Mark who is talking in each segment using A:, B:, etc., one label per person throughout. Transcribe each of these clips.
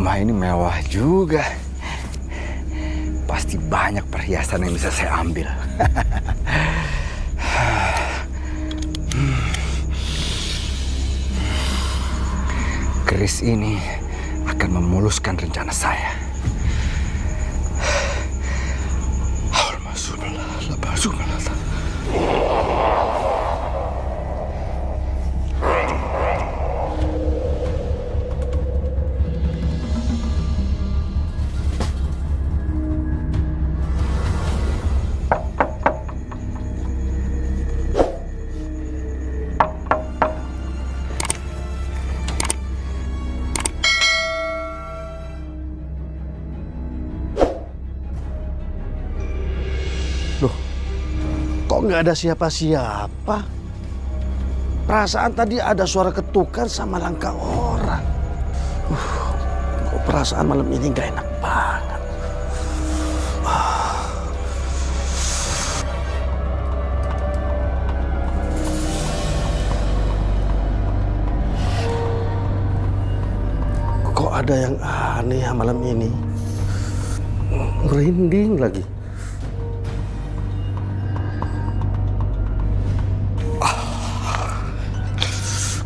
A: Rumah ini mewah juga. Pasti banyak perhiasan yang bisa saya ambil. Keris ini akan memuluskan rencana saya.
B: Kok nggak ada siapa-siapa? Perasaan tadi ada suara ketukan sama langkah orang. Kok perasaan malam ini nggak enak banget. Kok ada yang aneh ya malam ini? Merinding lagi.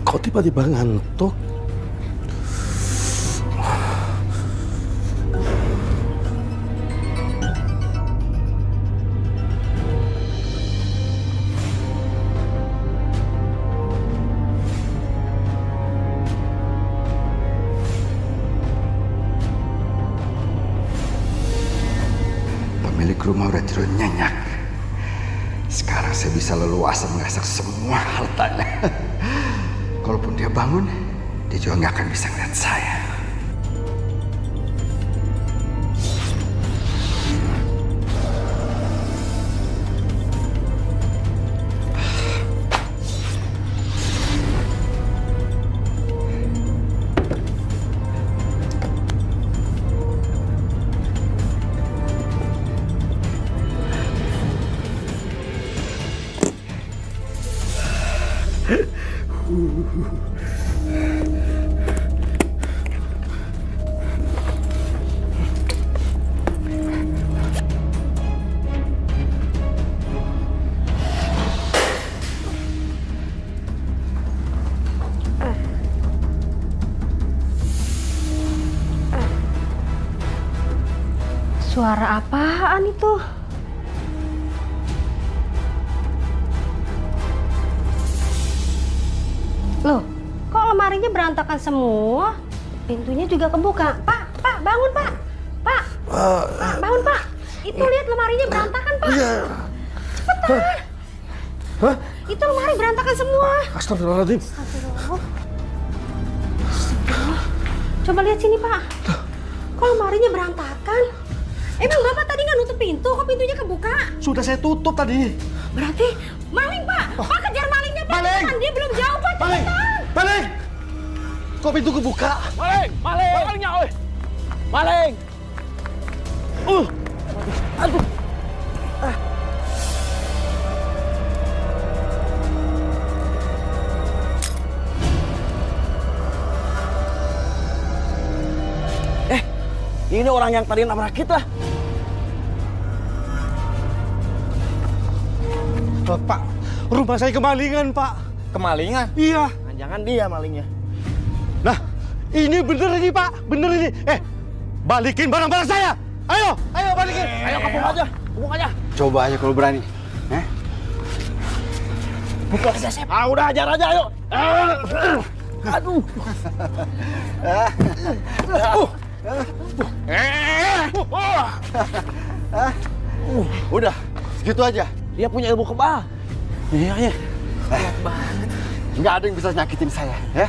B: Kok tiba-tiba ngantuk?
A: Pemilik rumah udah tidur nyenyak. Sekarang saya bisa leluasa mengasak semua hartanya. Kalaupun dia bangun, dia juga nggak akan bisa ngeliat saya.
C: Suara apaan itu? Loh, kok lemarinya berantakan semua? Pintunya juga kebuka. Pak, bangun, Pak. Pak, bangun, Pak. Itu lihat lemarinya berantakan, Pak.
B: Iya.
C: Cepetan.
B: Hah?
C: Itu lemari berantakan semua.
B: Astagfirullahaladzim.
C: Astagfirullah. Coba lihat sini, Pak. Kok lemarinya berantakan? Emang Bapak tadi nggak nutup pintu? Kok pintunya kebuka?
B: Sudah saya tutup tadi.
C: Berarti maling, Pak. Pak kejar malingnya, Pak.
B: Maling!
C: Cepetan, dia belum jauh, Pak.
B: Maling!
C: Cepetan.
B: Maling! Kok pintu kebuka?
D: Maling! Malingnya, oi! Maling! Aduh! Ini orang yang tadi nabrak kita.
B: Pak, rumah saya kemalingan, Pak.
D: Kemalingan?
B: Iya.
D: Jangan dia malingnya.
B: Nah, ini bener ini, Pak. Bener ini. Balikin barang-barang saya. Ayo balikin.
D: Ayo kepung aja.
A: Coba aja kalau berani.
D: Pukul aja, Sep. Udah ajar aja, ayo. Aduh.
A: Udah, segitu aja.
D: Dia punya ilmu kebal.
A: Iya. Nggak ada yang bisa nyakitin saya, ya.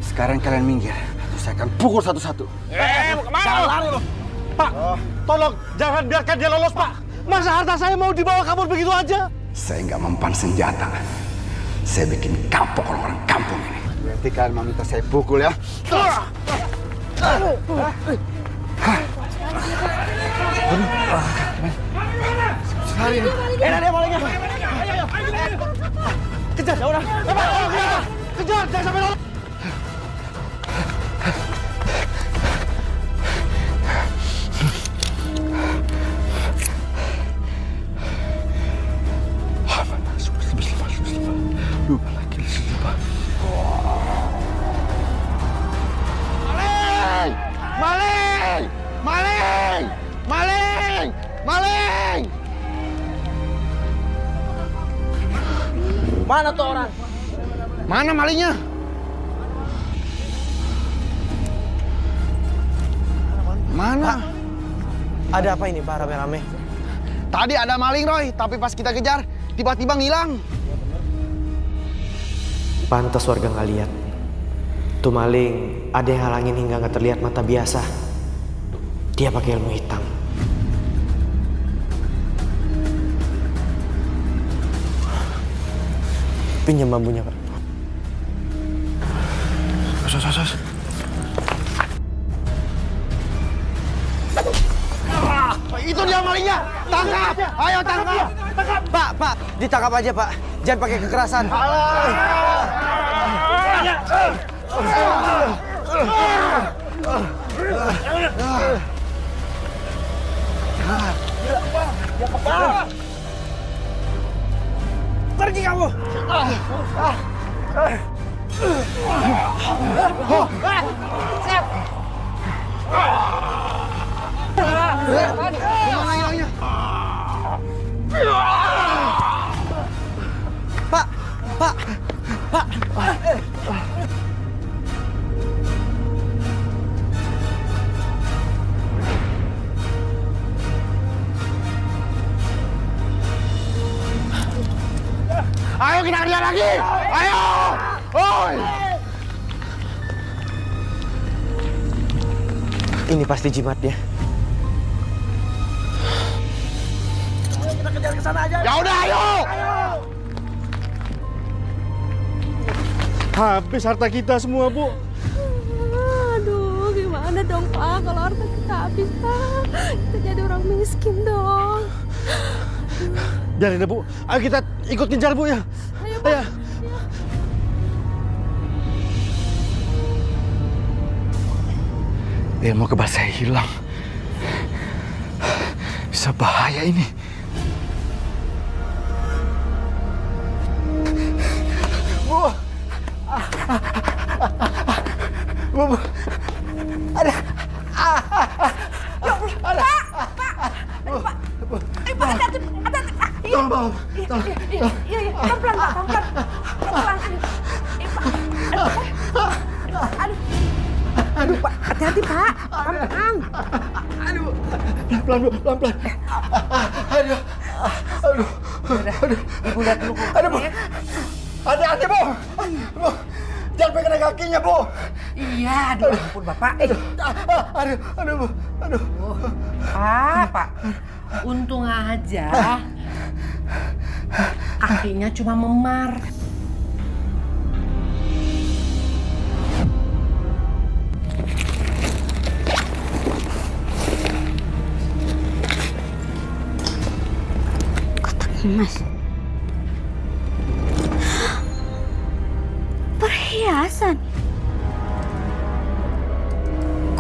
A: Sekarang kalian minggir. Saya akan pukul satu-satu.
D: Mau kemana? Jangan lari lo.
B: Pak, tolong jangan biarkan dia lolos, Pak. Masa harta saya mau dibawa kabur begitu aja?
A: Saya nggak mempan senjata. Saya bikin kapok orang-orang kampung ini. Berarti kalian mau minta saya pukul, ya?
D: Dia malingnya. Ayo.
B: Kejar, ya udah. Kejar, jangan sampai lolos.
D: Mana tuh orang?
B: Mana malingnya? Mana?
D: Ada apa ini Pak rame-rame?
B: Tadi ada maling Roy, tapi pas kita kejar tiba-tiba ngilang.
E: Pantas warga nggak lihat. Tuh maling ada yang halangin hingga nggak terlihat mata biasa. Dia pakai ilmu hitam. Pinjam bambunya Pak.
B: Sos. Itu dia malingnya. Tangkap. Ayo tangkap.
D: Pak, ditangkap aja Pak. Jangan pakai kekerasan. Pergi kamu.
B: Kemana hilangnya?
D: Pak.
B: Ayo kita kerja lagi. Ayo. Oi.
E: Ini pasti jimatnya.
D: Kita kejar ke sana aja.
B: Ya udah ayo.
F: Habis harta kita semua, Bu.
C: Aduh, gimana dong Pak kalau harta kita habis Pak? Kita jadi orang miskin dong.
B: Biarin deh Bu. Ayo kita ikut ngejar Bu ya.
C: Ayo Pak.
B: Ayo. Ilmu kebal saya hilang. Bisa bahaya ini. Bu. Bu. Ada. Tolong,
C: Iya, pelan-pelan Pak, pelan-pelan. Aduh, Pak, hati-hati Pak, pelan-pelan.
B: pelan-pelan. Aduh.
D: Ibu lihat dulu.
B: Aduh, Bu. Hati-hati, Bu. Bu. Jangan pegang kakinya, Bu.
G: Iya, aduh ampun Bapak.
B: Aduh, Bu. Aduh.
G: Pak. Untung aja kakinya cuma memar.
C: Kotak emas. Perhiasan.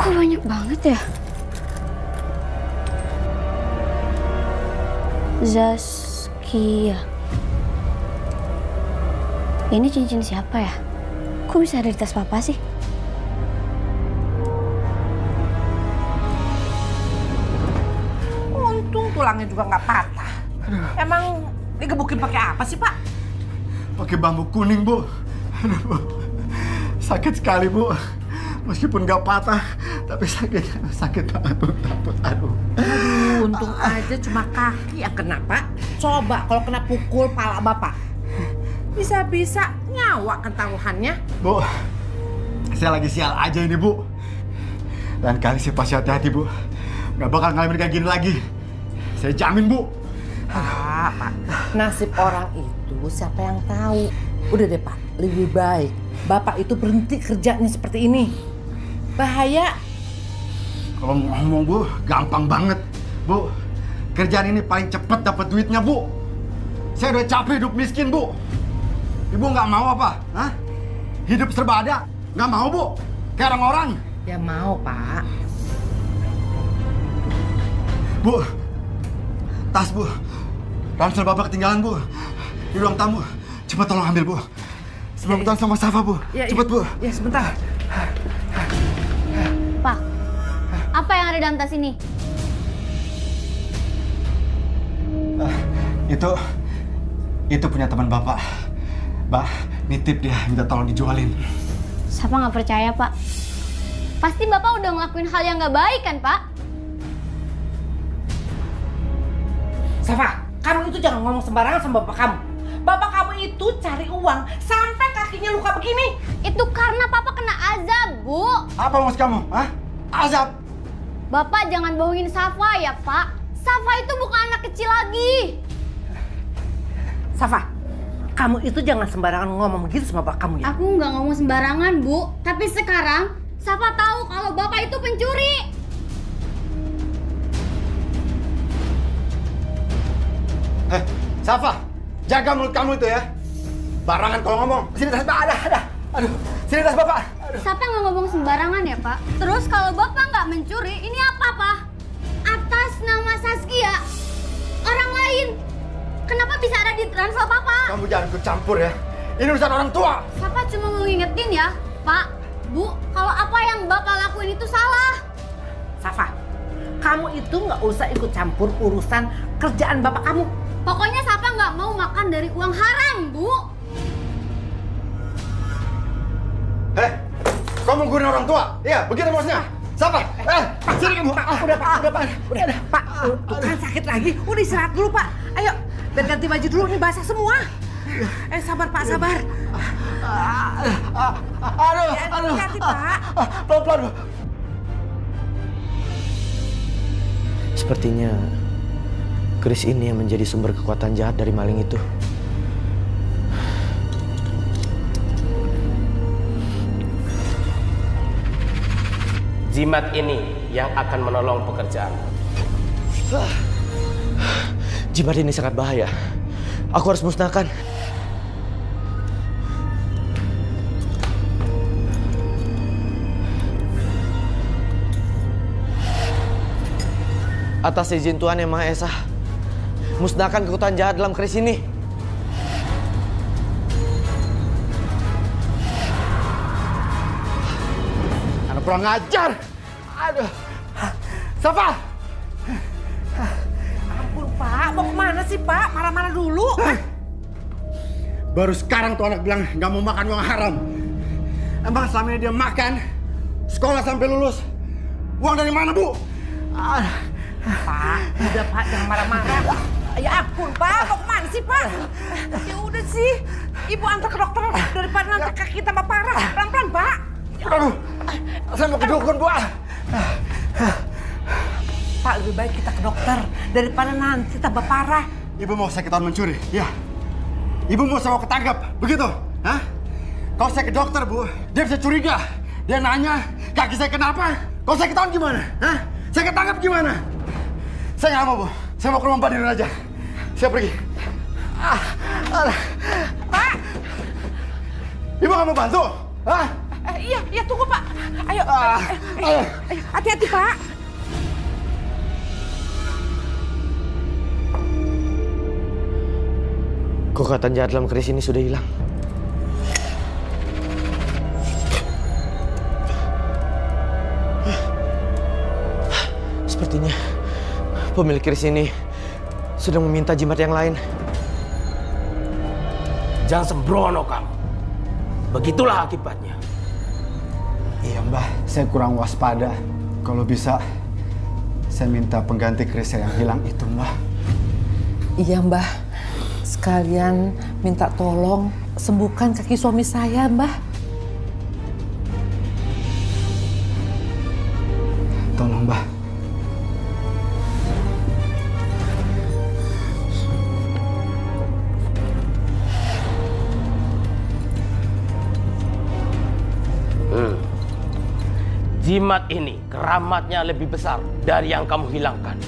C: Kok banyak banget ya? Zaskia. Ini cincin siapa ya? Kok bisa ada di tas papa sih?
G: Untung tulangnya juga nggak patah. Emang digebukin pakai apa sih Pak?
A: Pakai bambu kuning, Bu. Aduh, Bu. Sakit sekali, Bu. Meskipun nggak patah, tapi sakit banget, Bu. Aduh.
G: Untung aja cuma kaki yang kena Pak. Coba kalau kena pukul pala Bapak. Bisa-bisa nyawa kan taruhannya.
A: Bu, saya lagi sial aja ini, Bu. Dan kali saya pasti hati-hati, Bu. Nggak bakal ngalamin kayak gini lagi. Saya jamin, Bu.
G: Pak, nasib orang itu siapa yang tahu? Udah deh Pak, lebih baik Bapak itu berhenti kerjanya seperti ini. Bahaya.
A: Kalau ngomong, Bu, gampang banget. Bu, kerjaan ini paling cepat dapat duitnya, Bu. Saya udah capek hidup miskin, Bu. Ibu nggak mau apa? Hah? Hidup serba ada? Nggak mau, Bu? Kayak orang-orang.
G: Ya mau Pak.
A: Bu, tas, Bu. Ransel Bapak ketinggalan, Bu. Di ruang tamu. Cepat tolong ambil, Bu. Sebelum ketemu sama Safa, Bu. Cepat, Bu.
G: Ya sebentar.
C: Pak, apa yang ada dalam tas ini?
A: Itu punya teman Bapak.
F: Mbak, nitip dia, minta tolong dijualin.
H: Safa nggak percaya, Pak. Pasti Bapak udah ngelakuin hal yang nggak baik kan, Pak?
G: Safa, kamu itu jangan ngomong sembarangan sama bapak kamu. Bapak kamu itu cari uang sampai kakinya luka begini.
H: Itu karena Papa kena azab, Bu.
F: Apa maksud kamu? Hah? Azab?
H: Bapak jangan bohongin Safa ya, Pak. Safa itu bukan anak kecil lagi.
G: Safa, kamu itu jangan sembarangan ngomong begitu sama bapak kamu ya.
H: Aku nggak ngomong sembarangan, Bu. Tapi sekarang Safa tahu kalau Bapak itu pencuri.
F: Safa, jaga mulut kamu itu ya. Barangan kalau ngomong. Sini tas, Pak, ada. Aduh, sini tas Bapak.
H: Safa nggak ngomong sembarangan ya, Pak. Terus kalau Bapak nggak mencuri, ini apa, Pak? Atas nama Saskia, orang lain. Kenapa bisa ada di ransel Papa?
F: Kamu jangan ikut campur ya. Ini urusan orang tua.
H: Safa cuma mau ngingetin ya, Pak, Bu, kalau apa yang Bapak lakuin itu salah.
G: Safa, kamu itu nggak usah ikut campur urusan kerjaan bapak kamu.
H: Pokoknya Safa nggak mau makan dari uang haram, Bu.
F: Kamu menggunakan orang tua? Iya, begitu maksudnya. Safa, sini kamu.
G: Udah, Pak, tuh kan sakit lagi. Udah istirahat dulu, Pak. Ayo, biar ganti baju dulu, nih basah semua. Sabar, Pak, sabar.
F: Aduh.
G: Hati-hati, Pak.
F: Pelan-pelan.
E: Sepertinya Chris ini yang menjadi sumber kekuatan jahat dari maling itu.
I: Jimat ini yang akan menolong pekerjaan.
E: Jimat ini sangat bahaya. Aku harus musnahkan. Atas izin Tuhan Yang Maha Esa, musnahkan kekuatan jahat dalam keris ini.
F: Anak kurang ajar. Aduh. Safa.
G: Ampun, Pak. Mau kemana sih, Pak? Marah-marah dulu.
F: Baru sekarang tuh anak bilang nggak mau makan uang haram. Emang selama ini dia makan, sekolah sampai lulus. Uang dari mana, Bu?
G: Pak, udah Pak, jangan marah-marah. Ya ampun, Pak. Mau kemana sih, Pak? Ya udah sih. Ibu antar ke dokter daripada nanti kaki tambah parah. Pelan-pelan, Pak.
F: Aduh, saya mau ke dukun, Bu.
G: Pak, lebih baik kita ke dokter daripada nanti tambah parah.
F: Ibu mau saya ketahuan mencuri? Ya. Ibu mau saya ketangkap? Begitu? Hah? Kalau saya ke dokter, Bu, dia bisa curiga. Dia nanya, kaki saya kenapa? Kalau saya ketahuan gimana? Hah? Saya ketangkap gimana? Saya nggak mau, Bu. Saya mau ke rumah Mbak Dirun aja. Saya pergi.
G: Pak!
F: Ibu nggak mau bantu? Hah?
G: Iya, tunggu, Pak. Ayo.
F: Ayo.
G: Hati-hati, Pak.
E: Kekuatan jahat dalam keris ini sudah hilang. Sepertinya pemilik keris ini sedang meminta jimat yang lain.
I: Jangan sembrono kamu. Begitulah akibatnya.
F: Iya, Mbah. Saya kurang waspada. Kalau bisa, saya minta pengganti keris saya yang hilang itu, Mbah.
G: Iya, Mbah. Sekalian minta tolong sembuhkan kaki suami saya, Mbah.
F: Tolong, Mbah.
I: Jimat ini keramatnya lebih besar dari yang kamu hilangkan.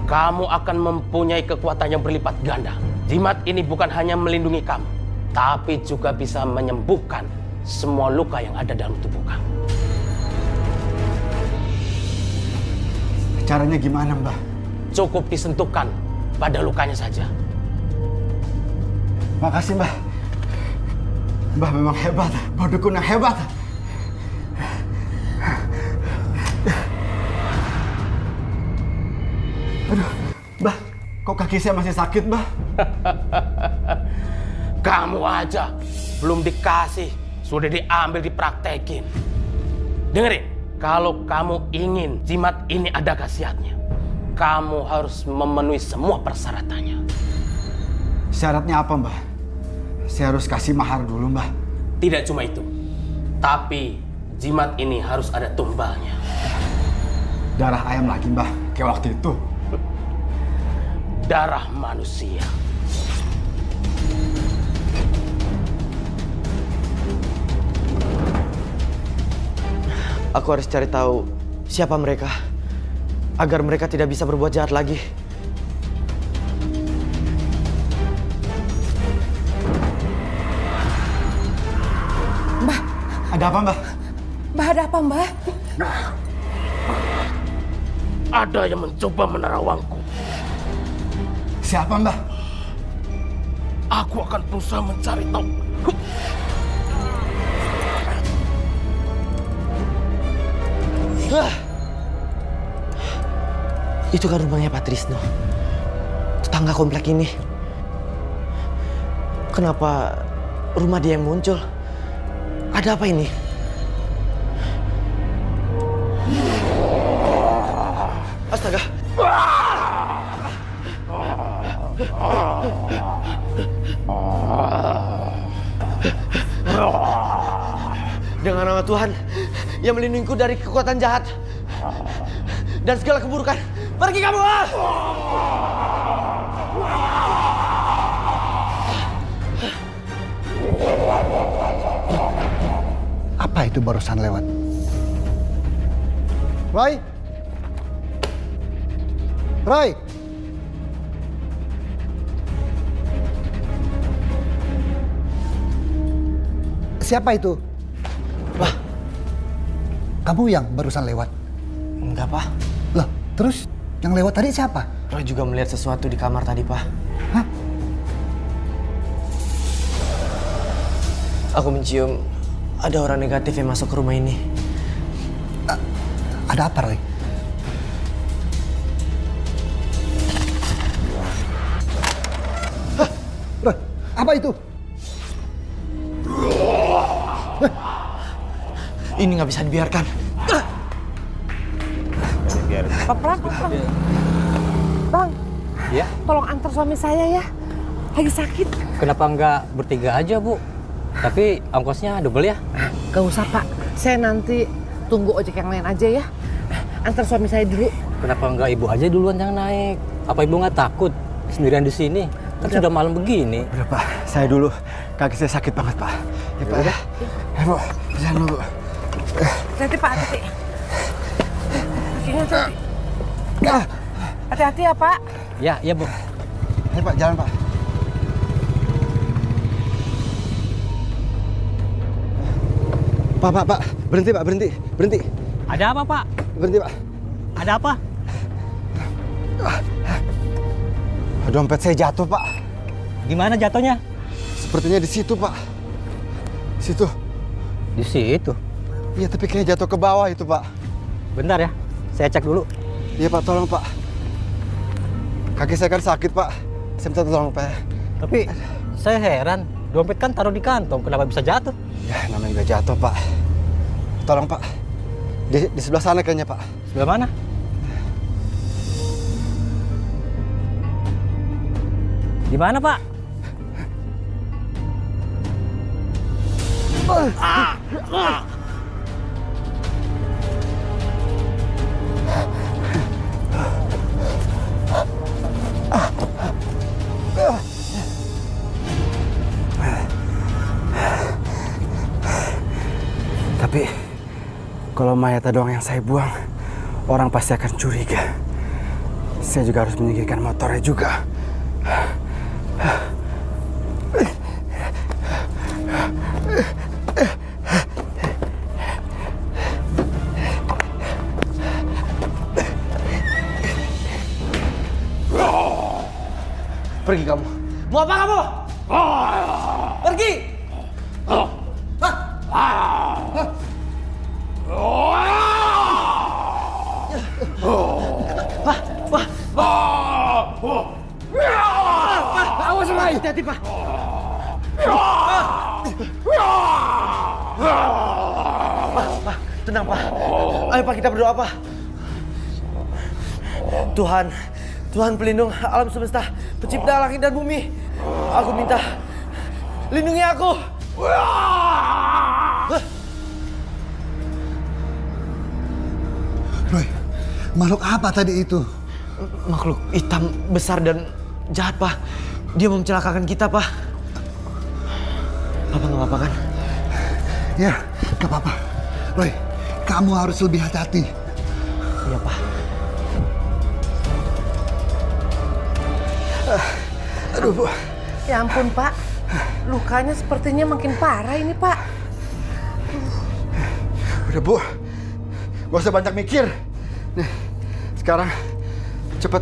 I: Kamu akan mempunyai kekuatan yang berlipat ganda. Jimat ini bukan hanya melindungi kamu, tapi juga bisa menyembuhkan semua luka yang ada dalam tubuh kamu.
F: Caranya gimana, Mbah?
I: Cukup disentuhkan pada lukanya saja.
F: Makasih, Mbah. Mbah memang hebat. Mbah dukun yang hebat. Aduh, Mbah, kok kaki saya masih sakit, Mbah?
I: Kamu aja belum dikasih, sudah diambil dipraktekin. Dengerin, kalau kamu ingin jimat ini ada khasiatnya, kamu harus memenuhi semua persyaratannya.
F: Syaratnya apa, Mbah? Saya harus kasih mahar dulu, Mbah.
I: Tidak cuma itu, tapi jimat ini harus ada tumbalnya.
F: Darah ayam lagi, Mbah, kayak waktu itu.
I: Darah manusia.
E: Aku harus cari tahu siapa mereka, agar mereka tidak bisa berbuat jahat lagi.
G: Mbah,
F: Ada apa, Mbah?
G: Mbah ada apa, Mbah?
I: Ada yang mencoba menerawangku.
F: Siapa, Mbah?
I: Aku akan berusaha mencari tahu.
E: Itu kan rumahnya Pak Trisno, tetangga komplek ini. Kenapa rumah dia yang muncul? Ada apa ini? Astaga! Dengan nama Tuhan yang melindungiku dari kekuatan jahat dan segala keburukan. Pergi kamu!
F: Apa itu barusan lewat? Roy? Roy? Siapa itu?
E: Wah,
F: Kamu yang barusan lewat?
E: enggak, Pak.
F: Loh, terus yang lewat tadi siapa?
E: Roy juga melihat sesuatu di kamar tadi, Pak.
F: Hah?
E: Aku mencium ada orang negatif yang masuk ke rumah ini.
F: Ada apa, Roy? Hah? Roy, apa itu?
E: Ini nggak bisa dibiarkan.
G: Bang. Bang.
D: Ya?
G: Tolong antar suami saya ya. Lagi sakit.
D: Kenapa nggak bertiga aja, Bu? Tapi ongkosnya double ya?
G: Gak usah, Pak. Saya nanti tunggu ojek yang lain aja ya. Antar suami saya dulu.
D: Kenapa nggak Ibu aja duluan yang naik? Apa Ibu nggak takut sendirian di sini? Kan sudah malam begini.
F: Udah, Pak. Saya dulu. Kaki saya sakit banget, Pak. Ya, Pak. Ya, Bu. Jangan dulu.
G: Hati-hati, Pak. Hati-hati. Kakinya hati-hati. Hati-hati ya, Pak.
D: Ya, iya, Bu.
F: Ayo, Pak. Jalan, Pak. Pak. Berhenti, Pak. Berhenti.
D: Ada apa, Pak?
F: Berhenti, Pak.
D: Ada apa?
F: Dompet saya jatuh, Pak.
D: Di mana jatuhnya?
F: Sepertinya di situ, Pak. Situ.
D: Di situ.
F: Iya, tapi kayaknya jatuh ke bawah itu, Pak.
D: Bentar ya, saya cek dulu.
F: Iya, Pak. Tolong, Pak. Kaki saya kan sakit, Pak. Saya minta tolong, Pak.
D: Tapi saya heran, dompet kan taruh di kantong, kenapa bisa jatuh?
F: Ya, namanya juga jatuh, Pak. Tolong, Pak. Di sebelah sana kayaknya, Pak.
D: Sebelah mana? Di mana, Pak?
F: Tapi kalau mayat doang yang saya buang, orang pasti akan curiga. Saya juga harus menyingkirkan motornya juga.
E: Pergi kamu. Mau apa kamu? Pergi. Awas, Pak. Hati-hati, Pak. Pak, tenang Pak. Ayo Pak, kita berdoa Pak. Tuhan pelindung alam semesta, pencipta langit dan bumi. Aku minta, lindungi aku.
F: Roy, makhluk apa tadi itu?
E: Makhluk hitam besar dan jahat Pak. Dia mau mencelakakan kita Pak. Papa nggak apa-apa kan?
F: Ya, gak apa-apa. Roy, kamu harus lebih hati-hati.
E: Iya Pak.
F: Aduh, Bu.
G: Ya ampun Pak, lukanya sepertinya makin parah ini Pak.
A: Udah Bu, gak usah banyak mikir. Nih, sekarang cepet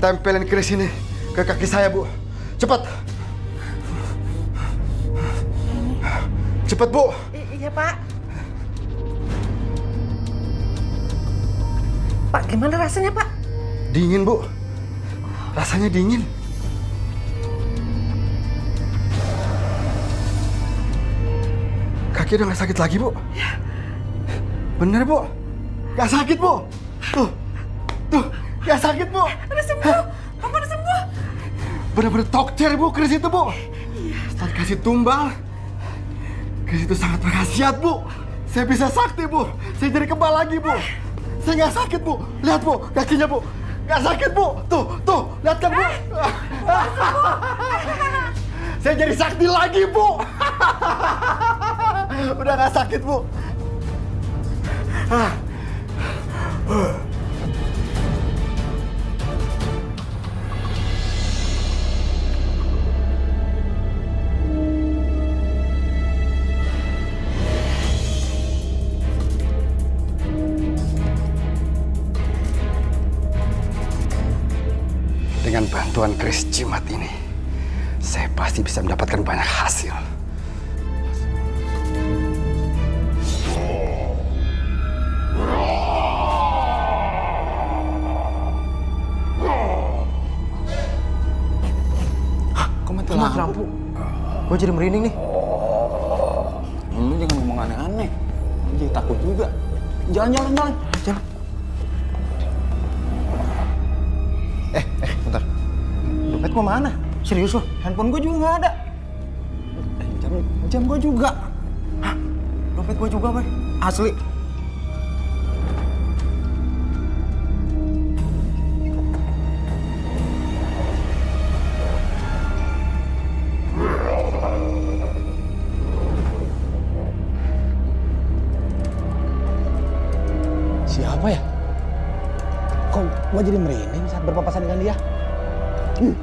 A: tempelin keris ini ke kaki saya Bu. Cepet. Cepet Bu.
G: Iya Pak. Pak, gimana rasanya Pak?
A: Dingin Bu. Rasanya dingin. Kaki udah gak sakit lagi Bu. Bener Bu. Gak sakit Bu. Tuh. Gak sakit Bu.
G: Udah sembuh. Papa udah sembuh.
A: Bener-bener tokcer Bu keris itu Bu. Setelah dikasih tumbal, keris itu sangat berkhasiat Bu. Saya bisa sakti Bu. Saya jadi kebal lagi Bu. Saya gak sakit Bu. Lihat Bu, kakinya Bu. Gak sakit Bu. Tuh, lihat kan Bu. Saya jadi sakti lagi Bu. Udah gak sakit Bu. Dengan bantuan keris jimat ini, saya pasti bisa mendapatkan banyak hasil.
E: Kok mati lampu? Gue jadi merinding nih.
J: Lu jangan ngomong aneh-aneh. Jadi takut juga. Jalan.
E: Bentar. Dompet gua mana? Serius lo?
J: Handphone gue juga nggak ada. Jam gue juga.
E: Hah? Dompet gua juga, Boy.
J: Asli.
B: Siapa ya? Kok gua jadi merinding saat berpapasan dengan dia? Aduh.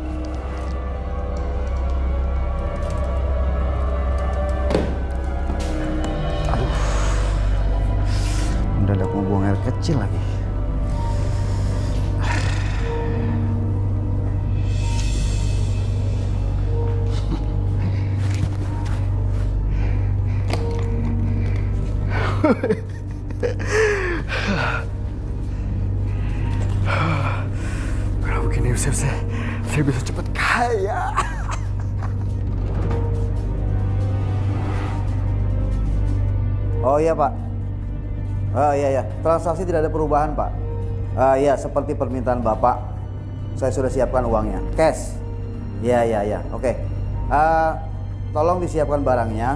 B: Mendadak mau buang air kecil lagi.
A: Kalau begini saya bisa cepat kaya.
K: Oh iya Pak. Iya. Transaksi tidak ada perubahan Pak. Iya, seperti permintaan Bapak. Saya sudah siapkan uangnya. Cash. Iya. Oke. Tolong disiapkan barangnya.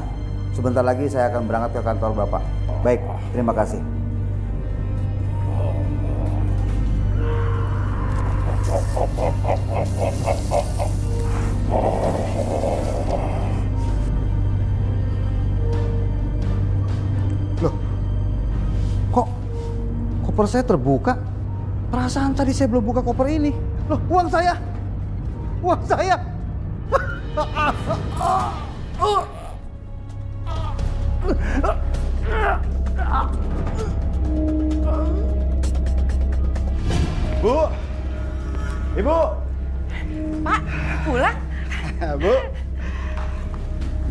K: Sebentar lagi saya akan berangkat ke kantor Bapak. Baik, terima kasih.
B: Loh, kok koper saya terbuka? Perasaan tadi saya belum buka koper ini. Loh, uang saya! Uang saya!
A: Bu! Ibu!
G: Pak, pulang?
A: Bu!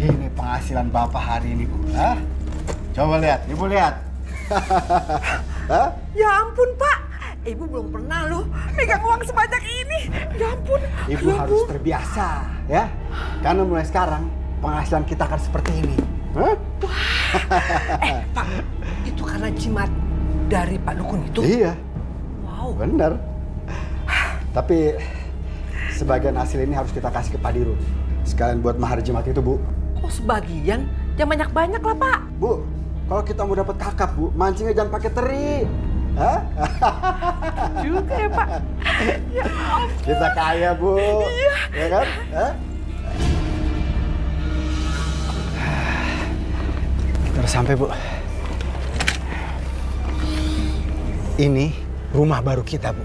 A: Ini penghasilan Bapak hari ini, Bu. Hah? Coba lihat, Ibu lihat. Hah?
G: Ya ampun Pak, Ibu belum pernah loh megang uang sebanyak ini. Ya ampun.
A: Ibu harus terbiasa, ya.
F: Karena mulai sekarang penghasilan kita akan seperti ini. Hah?
G: Pak, itu karena jimat dari Pak Dukun itu?
F: Iya.
G: Wow.
F: Bener. Tapi sebagian hasil ini harus kita kasih ke Pak Dirun. Sekalian buat mahar jimat itu, Bu.
G: Oh, sebagian? Jangan banyak-banyak lah, Pak.
F: Bu, kalau kita mau dapat kakap, Bu, mancingnya jangan pakai teri. Hah?
G: Juga ya, Pak. Ya ampun.
F: Kita kaya, Bu.
G: Iya.
F: Ya kan? Hah? Kita udah sampai, Bu. Ini rumah baru kita, Bu.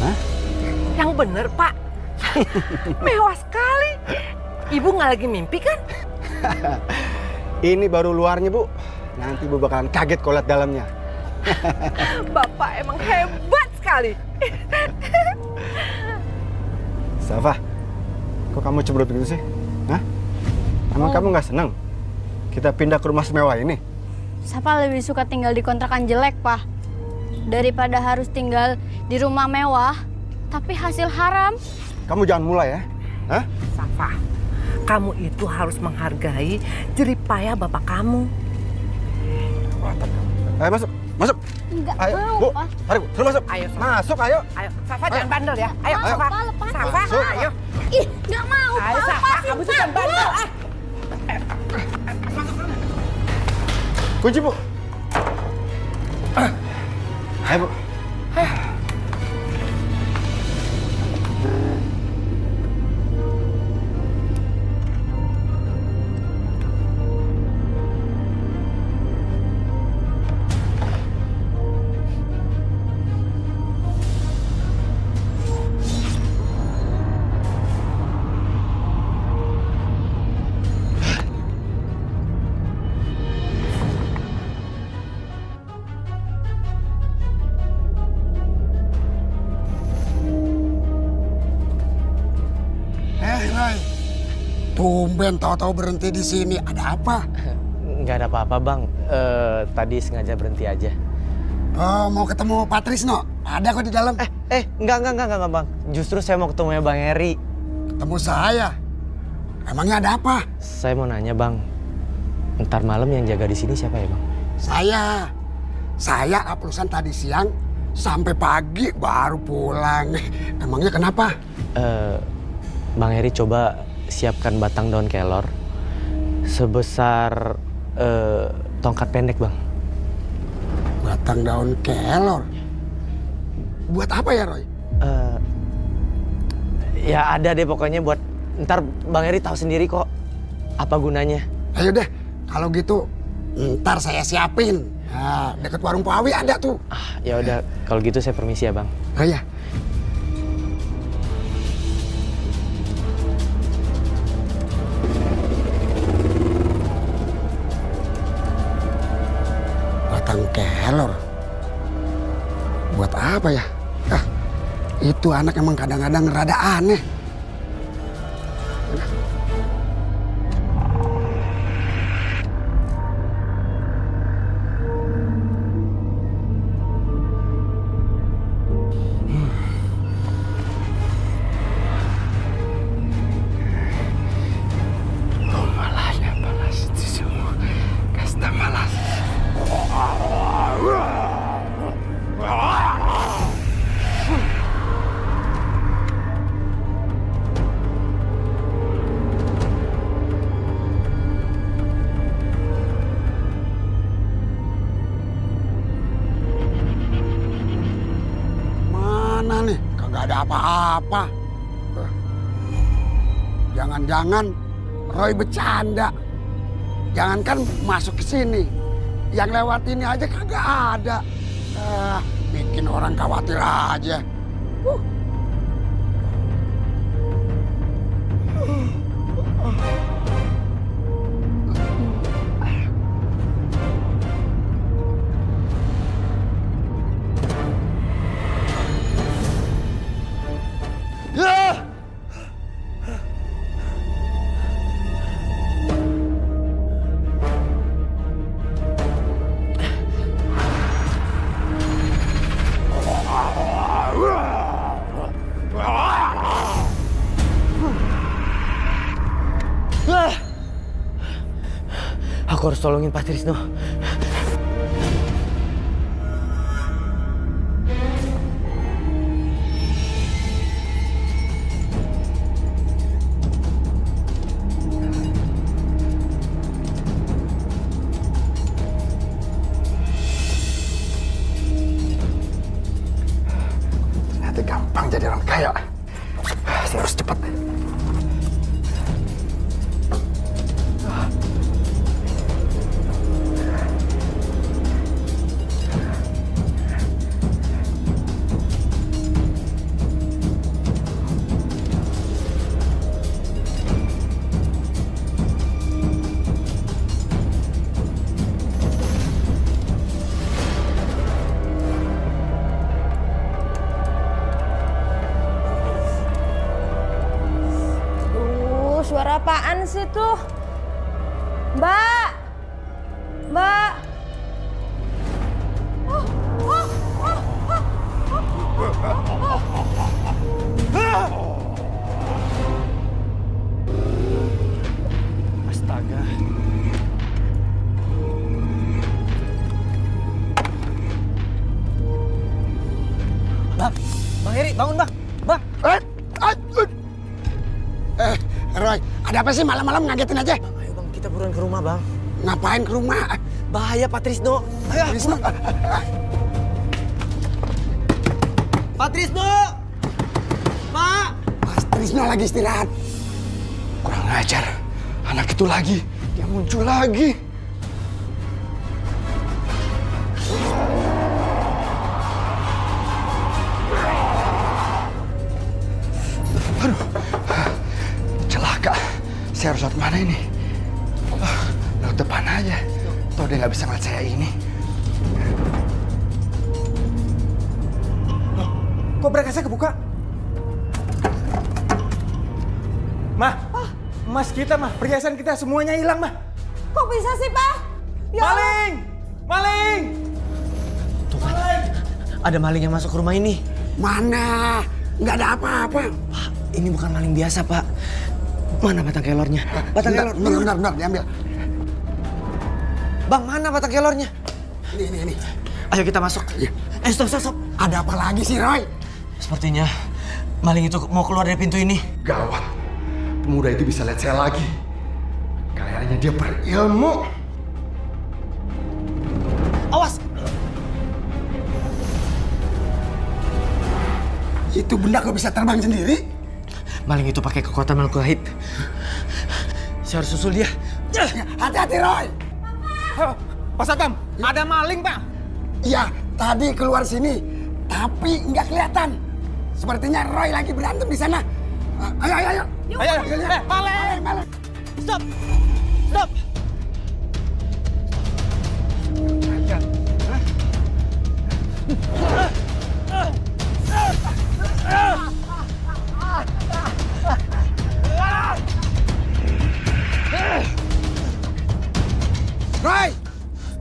F: Hah?
G: Yang bener, Pak. Mewah sekali. Ibu nggak lagi mimpi kan?
F: Ini baru luarnya, Bu. Nanti Bu bakalan kaget kalau lihat dalamnya.
G: Bapak emang hebat sekali.
F: Safa, kok kamu cemberut begitu sih? Hah? Emang kamu nggak senang kita pindah ke rumah semewah ini?
H: Safa lebih suka tinggal di kontrakan jelek, Pak. Daripada harus tinggal di rumah mewah, tapi hasil haram.
F: Kamu jangan mulai ya. Hah?
G: Safa, kamu itu harus menghargai jeripaya bapak kamu.
F: Ayo masuk, masuk.
H: Enggak
F: Ayo,
H: mau,
F: Bu.
H: Pak.
F: Mari, Bu. Suruh masuk.
G: Ayo, Safa.
F: Masuk, ayo.
G: Ayo, Safa jangan bandel ya. Ayo,
F: Ayo.
G: Safa.
H: Pak, lepas.
G: Safa,
F: Masuk.
G: ayo.
H: Ih, nggak mau,
G: Ayo,
H: Pak.
G: Safa,
H: Lepasin,
G: kamu tuh
H: Pak.
G: jangan bandel.
F: Kunci, Bu. Ayo, Bu.
L: Roy, tumben tahu-tahu berhenti di sini. Ada apa?
E: Nggak ada apa-apa, Bang. Tadi sengaja berhenti aja.
L: Oh, mau ketemu Pak Trisno? Ada kok di dalam.
E: Enggak, Bang. Justru saya mau ketemu Bang Heri.
L: Ketemu saya? Emangnya ada apa?
E: Saya mau nanya, Bang. Ntar malam yang jaga di sini siapa ya, Bang?
L: Saya aplusan tadi siang sampai pagi baru pulang. Emangnya kenapa?
E: Bang Heri coba siapkan batang daun kelor sebesar tongkat pendek, Bang.
L: Batang daun kelor? Buat apa ya, Roy?
E: Ya ada deh pokoknya buat ntar Bang Heri tahu sendiri kok apa gunanya.
L: Ayo deh, kalau gitu ntar saya siapin. Nah, deket warung Pak Awi ada tuh.
E: Ya udah kalau gitu saya permisi ya, Bang.
L: Oh iya. Batang kelor. Buat apa ya? Itu anak emang kadang-kadang rada aneh. Apa-apa. Jangan-jangan Roy bercanda. Jangankan masuk ke sini, yang lewat ini aja kagak ada. Bikin orang khawatir aja.
E: Aku harus tolongin Pak Trisno.
A: Ternyata gampang jadi orang kaya. Saya harus cepat.
C: Suara apaan sih tuh? Mbak! Mbak!
B: Astaga.
E: Bang Heri, bangun bang. Bang.
L: Roy, ada apa sih malam-malam ngagetin aja?
E: Bang, ayo bang, kita buruan ke rumah bang.
L: Ngapain ke rumah?
E: Bahaya Pak Trisno. Ayo.
L: Trisno.
E: Pak Trisno. Pak.
L: Mas Trisno lagi istirahat.
A: Kurang ajar. Anak itu lagi. Dia muncul lagi. Aduh. Celaka. Saya harus lewat mana ini? Lewat depan aja. Toh dia nggak bisa ngeliat saya ini.
E: Kok berkasnya kebuka?
J: Mah, emas kita mah, perhiasan kita semuanya hilang mah.
C: Kok bisa sih, Pak? Ya Allah.
J: Maling! Maling!
E: Tuh kan, ada maling yang masuk ke rumah ini.
L: Mana? Nggak ada apa-apa.
E: Pak, ini bukan maling biasa Pak. Mana batang kelornya? Batang kelor.
L: Benar, diambil.
E: Bang, mana batang kelornya?
L: Ini.
E: Ayo kita masuk.
L: Iya.
E: Stop.
L: Ada apa lagi sih, Roy?
E: Sepertinya maling itu mau keluar dari pintu ini.
A: Gawat. Pemuda itu bisa lihat saya lagi. Kayaknya dia berilmu.
E: Awas!
L: Itu benda kok bisa terbang sendiri?
E: Maling itu pakai kekuatan makhluk gaib. Saya harus susul dia.
L: Hati-hati, Roy.
J: Pak Satam, ada maling Pak.
L: Iya, tadi keluar sini, tapi nggak kelihatan. Sepertinya Roy lagi berantem di sana. Ayo.
J: Ayo. Maling!
E: Stop!
L: Roy,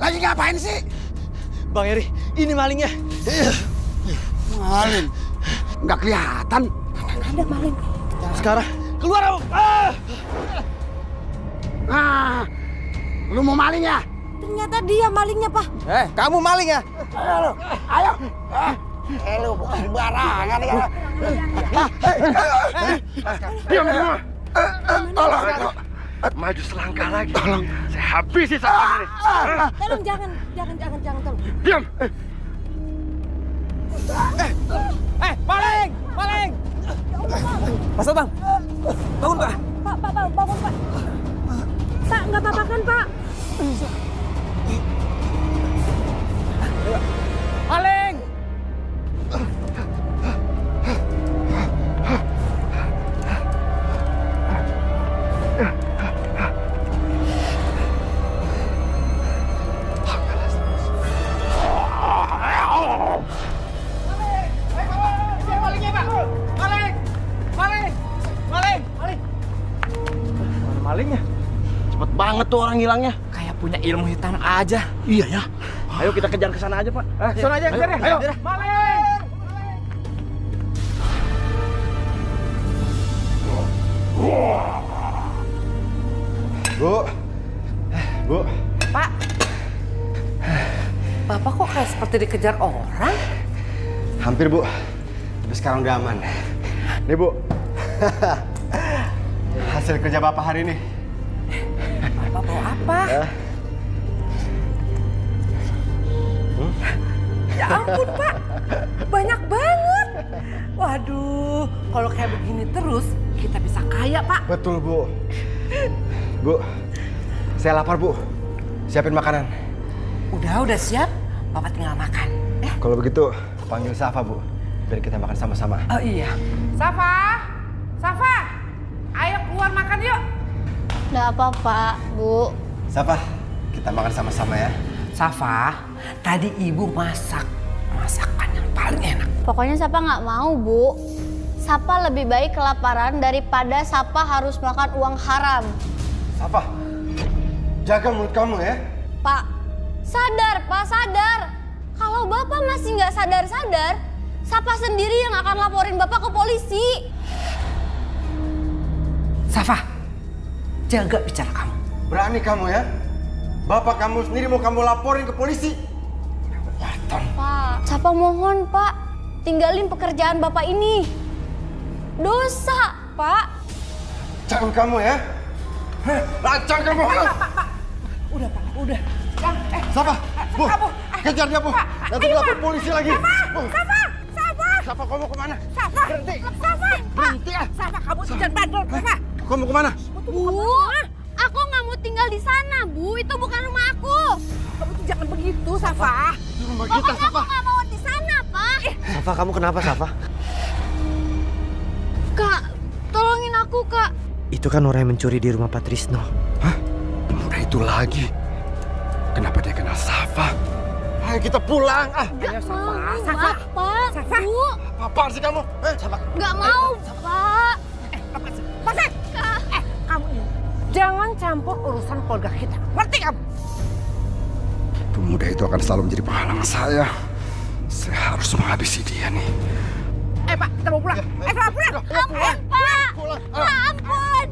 L: lagi ngapain sih?
E: Bang Heri, ini malingnya.
L: Maling? Nggak kelihatan.
C: Ada maling.
E: Sekarang, keluar kamu!
L: Lu mau maling ya?
C: Ternyata dia malingnya, Pak.
E: Kamu maling ya?
L: Ayo. Lu bukan barangan ya.
A: Diam semua. Tolong. Maju selangkah lagi. Tolong. Saya habisi saat ini.
C: Tolong jangan tolong.
A: Diam.
J: Maling!
E: Pak Satpam, bangun Pak.
C: Pak, bangun, Pak. Pak, nggak apa-apa kan, Pak?
J: Maling! Malingnya. Cepet banget tuh orang hilangnya. Kayak punya ilmu hitam aja.
B: Iya ya.
J: Ayo kita kejar ke sana aja, Pak. Sana aja, kejar ya. Ayo. Maling!
A: Bu.
G: Pak. Bapak kok kayak seperti dikejar orang?
F: Hampir, Bu. Tapi sekarang udah aman. Nih, Bu. Hasil kerja Bapak hari ini.
G: Bapak bawa apa? Ya ampun, Pak. Banyak banget. Waduh, kalau kayak begini terus, kita bisa kaya, Pak.
F: Betul, Bu. Bu, saya lapar, Bu. Siapin makanan.
G: Udah siap. Bapak tinggal makan.
F: Kalau begitu, panggil Safa, Bu. Biar kita makan sama-sama.
G: Oh iya. Safa! Safa! Ayo keluar makan yuk.
H: Nggak apa-apa, Bu.
F: Safa, kita makan sama-sama ya.
G: Safa, tadi ibu masak masakan yang paling enak.
H: Pokoknya Sapa nggak mau, Bu. Sapa lebih baik kelaparan daripada Sapa harus makan uang haram.
F: Safa, jaga mulut kamu ya.
H: Pak, sadar, Pak, sadar. Kalau Bapak masih nggak sadar-sadar, Sapa sendiri yang akan laporin Bapak ke polisi.
G: Safa, jaga bicara kamu.
F: Berani kamu ya? Bapak kamu sendiri mau kamu laporin ke polisi?
H: Pak, Sapa mohon, Pak. Tinggalin pekerjaan Bapak ini. Dosa, Pak.
F: Lancang kamu ya? Lancang kamu!
G: Pak. Udah, Pak, udah.
F: Safa, Bu, kejar dia, Bu. Nanti lapor polisi lagi.
G: Safa!
F: Safa, kamu kemana?
G: Safa!
F: Berhenti.
G: Safa!
F: Berhenti ya.
G: Safa, kamu jangan bandel, Safa.
F: Kamu kemana?
H: Bu, aku nggak mau tinggal di sana, Bu. Itu bukan rumah aku.
G: Kamu tuh jangan begitu, Safa.
F: Di rumah kita,
H: Pokoknya
F: Safa.
H: aku nggak mau di sana, Pak.
E: Safa, kamu kenapa, Safa?
H: Kak, tolongin aku, Kak.
E: Itu kan orang yang mencuri di rumah Patrisno.
A: Hah? Pemuda itu lagi? Kenapa dia kenal Safa?
F: Ayo kita pulang.
H: Nggak mau,
G: Safa.
H: Pak.
G: Safa.
H: Bu,
F: Apaan sih kamu? Safa.
H: nggak mau, Pak.
G: Pasek! Kamu ini jangan campur urusan keluarga kita. Ngerti kamu?
A: Pemuda itu akan selalu menjadi penghalang saya. Saya harus menghabisi dia nih.
G: Pak, kita mau pulang. Pulang.
H: Ampun, Pak. Pak, ampun.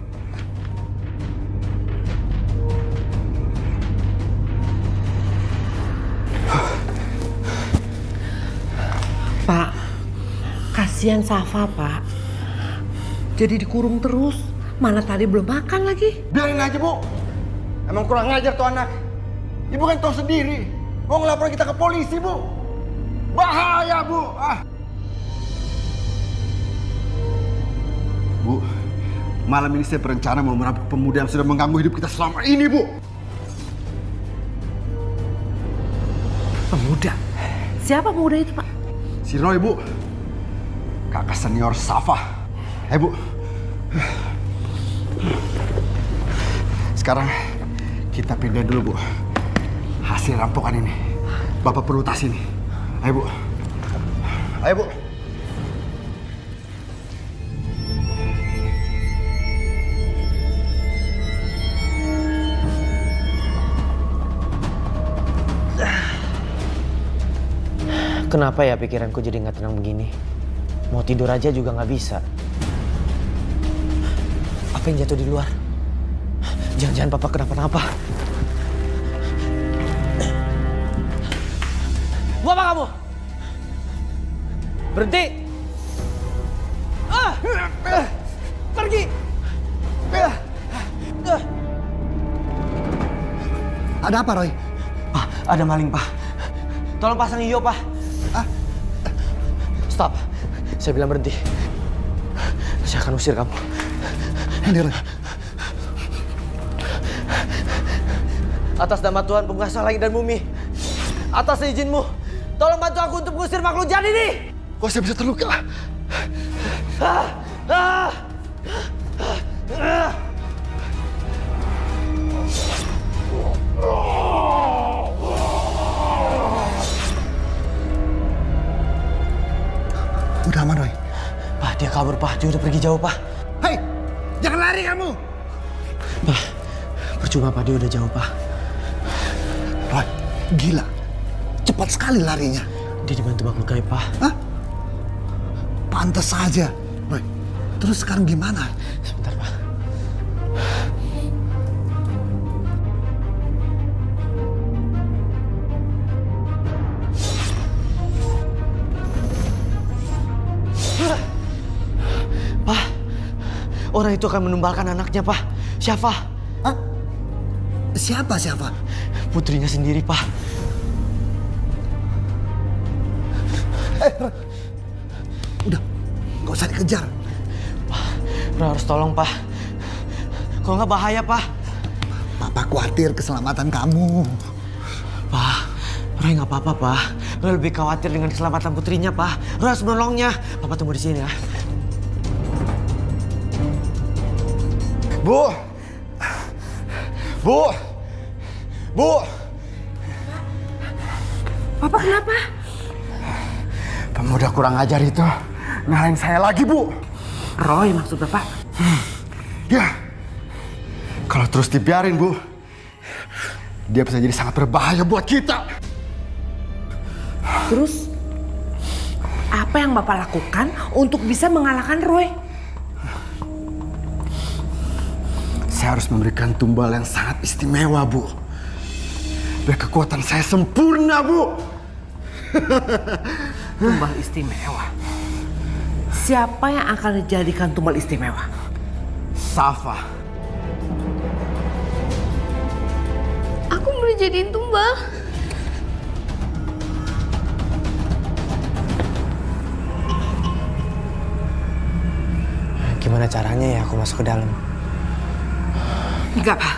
G: Pak, kasihan Safa, Pak. Jadi dikurung terus. Mana tadi belum makan lagi.
F: Biarin aja, Bu. Emang kurang ngajar tuh anak. Ibu kan tahu sendiri. Mau ngelaporin kita ke polisi, Bu. Bahaya, Bu. Bu, malam ini saya berencana mau merampok pemuda yang sudah mengganggu hidup kita selama ini, Bu.
G: Pemuda? Siapa pemuda itu, Pak?
F: Si Roy, Bu. Kakak senior Safa. Bu. Sekarang kita pindah dulu, Bu. Hasil rampokan ini. Bapak perlu tas ini. Ayo, Bu. Ayo, Bu.
E: Kenapa ya pikiranku jadi nggak tenang begini? Mau tidur aja juga nggak bisa. Apa yang jatuh di luar? Jangan-jangan papa kenapa-napa. Mau apa kamu? Berhenti! Pergi!
F: Ada apa, Roy?
E: Pak, ada maling, Pak. Tolong pasang iyo, Pak. Stop. Saya bilang berhenti. Saya akan usir kamu.
F: Ini, Roy.
E: Atas nama Tuhan Penguasa Langit dan Bumi, atas izinmu, tolong bantu aku untuk mengusir makhluk jahat ini.
F: Kok saya bisa terluka? Udah aman, Roy?
E: Pak, dia kabur, Pak. Dia udah pergi jauh, Pak.
F: Hei, jangan lari kamu!
E: Pak, percuma, Pak. Dia udah jauh, Pak.
F: Roy, gila. Cepat sekali larinya.
E: Dia dibantu makhluk gaib, Pak.
F: Hah? Pantes saja. Roy, terus sekarang gimana?
E: Sebentar, Pak. Orang itu akan menumbalkan anaknya, Pak. Siapa?
L: Hah? Siapa?
E: Putrinya sendiri, Pak.
L: Udah, gak usah dikejar.
E: Pak, Roy harus tolong, Pak. Kalau nggak bahaya, Pak.
L: Papa khawatir keselamatan kamu.
E: Pak, Roy nggak apa-apa, Pak. Roy lebih khawatir dengan keselamatan putrinya, Pak. Roy harus menolongnya. Papa tunggu di sini ya.
F: Bu!
G: Papa kenapa?
F: Pemuda kurang ajar itu ngalahin saya lagi, Bu.
G: Roy maksud Bapak?
F: Ya, kalau terus dibiarin, Bu, dia bisa jadi sangat berbahaya buat kita.
G: Terus apa yang Bapak lakukan untuk bisa mengalahkan Roy?
F: Saya harus memberikan tumbal yang sangat istimewa, Bu. Biar kekuatan saya sempurna, Bu.
G: Tumbal istimewa? Siapa yang akan dijadikan tumbal istimewa?
F: Safa.
H: Aku mau jadiin tumbal.
E: Gimana caranya ya aku masuk ke dalam?
G: Enggak, Pak.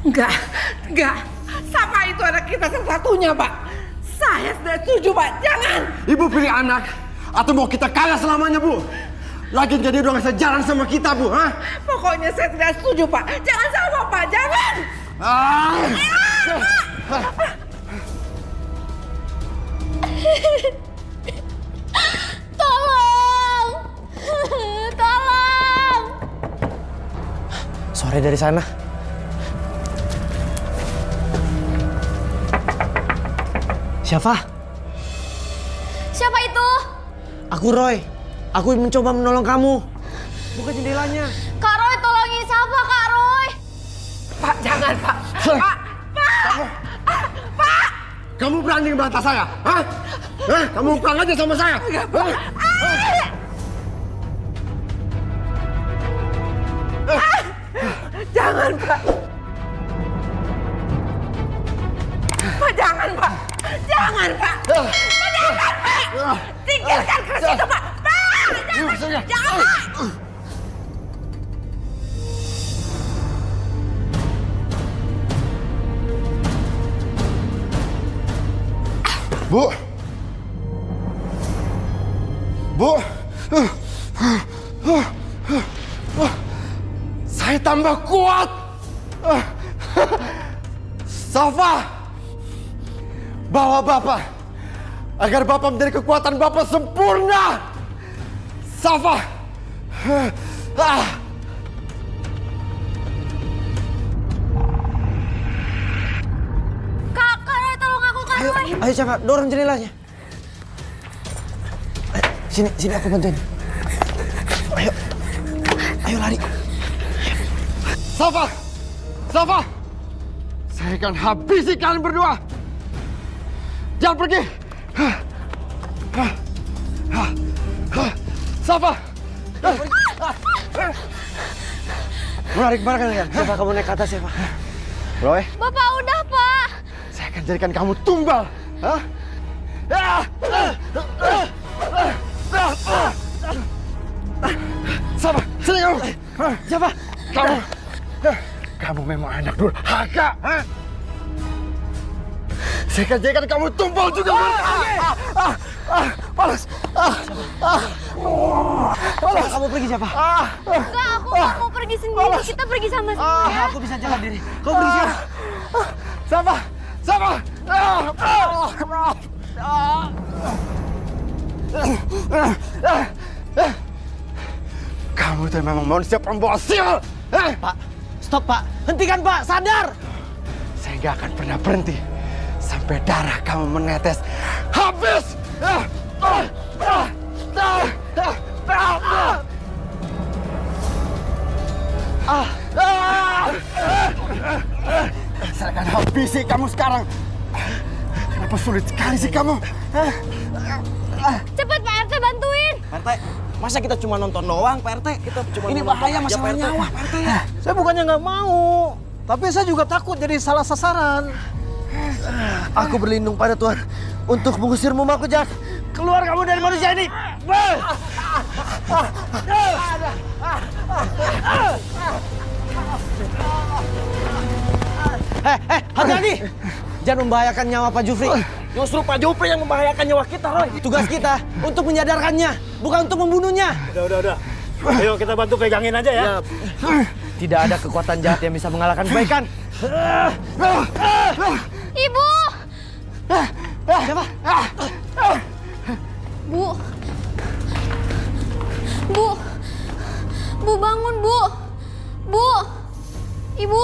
G: Enggak. Safa itu anak kita satu-satunya, Pak. Saya sudah setuju, Pak. Jangan.
F: Ibu pilih anak atau mau kita kalah selamanya, Bu? Lagi jadi udah gak bisa jalan sama kita, Bu. Hah?
G: Pokoknya saya tidak setuju, Pak. Jangan sama, Pak. Jangan.
H: Tolong. Tolong.
E: Sore dari sana. Siapa?
H: Siapa itu?
E: Aku Roy. Aku mencoba menolong kamu. Buka jendelanya.
H: Kak Roy, tolongin siapa, Kak Roy?
G: Pak, jangan, Pak. Pak.
F: Kamu berani ngebantah saya? Hah? Kamu pulang aja sama saya.
G: Jangan, Pak. Pak, jangan, Pak. Jangan, Pak. Pak, jangan, Pak. Tinggalkan keris itu, Pak. Pak, jangan. Jangan, Pak.
F: Bu. Saya tambah kuat. Safa, bawa Bapak agar Bapak menjadi kekuatan Bapak sempurna. Safa.
H: Kak Roy, tolong aku, Kak Roy.
E: Ayo siapa? Dorong jendelanya. Sini aku bantuin. Ayo lari.
F: Safa. Saya akan habisi kalian berdua. Jangan pergi. Safa.
E: Lari kemana kalian? Siapa kamu naik ke atas siapa?
F: Roy,
H: Bapak udah, Pak.
F: saya akan jadikan kamu tumbal. Hah? Safa, sini kamu.
E: Siapa?
F: Kamu memang anak durhaka. Hah? Saya akan jadikan kamu tumbal juga. Panas.
E: Kamu pergi siapa?
H: Enggak, aku nggak mau pergi sendiri. Kita pergi sama-sama.
E: Aku bisa jalan diri. Kamu pergi siapa?
F: Safa. Kamu tuh memang manusia pembawa sial.
E: Pak, stop Pak. Hentikan Pak, sadar.
F: Saya gak akan pernah berhenti sampai darah kamu menetes habis. Saya akan habisi kamu sekarang. Kenapa sulit sekali sih kamu?
H: Cepat Pak RT bantuin.
E: Pak RT, Masa kita cuma nonton doang, Pak RT? Ini bahaya masalah nyawa, Pak RT.
B: Saya bukannya nggak mau, tapi saya juga takut jadi salah sasaran. Aku berlindung pada Tuhan untuk mengusir mamaku jahat. Keluar kamu dari manusia ini! Hati-hati! Jangan membahayakan nyawa Pak Jufri.
E: Justru Pak Jupri yang membahayakan nyawa kita, Roy.
B: Tugas kita untuk menyadarkannya, bukan untuk membunuhnya.
J: Udah. Ayo kita bantu pegangin aja ya.
B: Tidak ada kekuatan jahat yang bisa mengalahkan kebaikan.
H: Ibu!
B: Siapa?
H: Bu. Bu. Bu bangun, Bu. Bu. Ibu.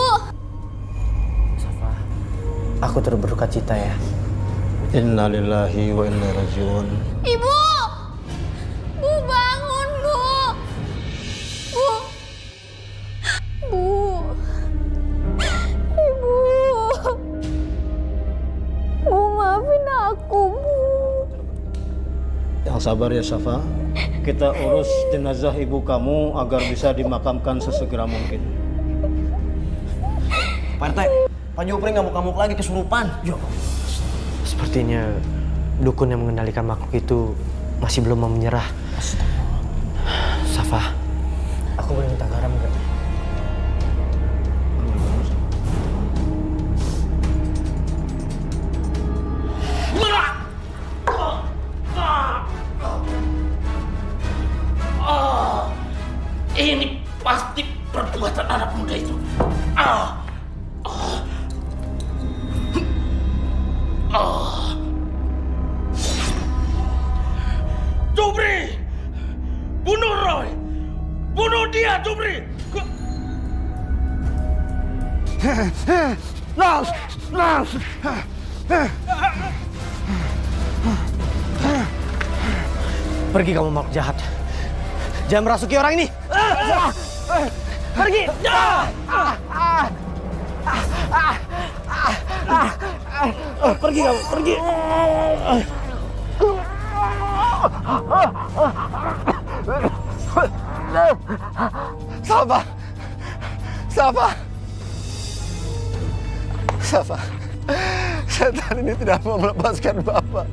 E: Safa, aku turut berduka cita ya.
J: Innalillahi wa inna ilaihi rajiun.
H: Ibu. Bu bangun, Bu. Bu. Bu. Ibu. Bu maafin aku, Bu.
J: Yang sabar ya Safa. Kita urus jenazah ibu kamu agar bisa dimakamkan sesegera mungkin.
E: Pak RT, Pak Jupri ngamuk-ngamuk lagi kesurupan. Yuk.
M: Sepertinya dukun yang mengendalikan makhluk itu masih belum mau menyerah. Safa, aku boleh minta garam nggak?
I: Ini pasti perbuatan anak muda itu. Jupri! Bunuh Roy! Bunuh dia, Jupri!
B: Pergi kamu makhluk jahat. Jangan merasuki orang ini. Pergi. Pergi kamu, pergi. Safa. Setan ini tidak mau melepaskan Bapak.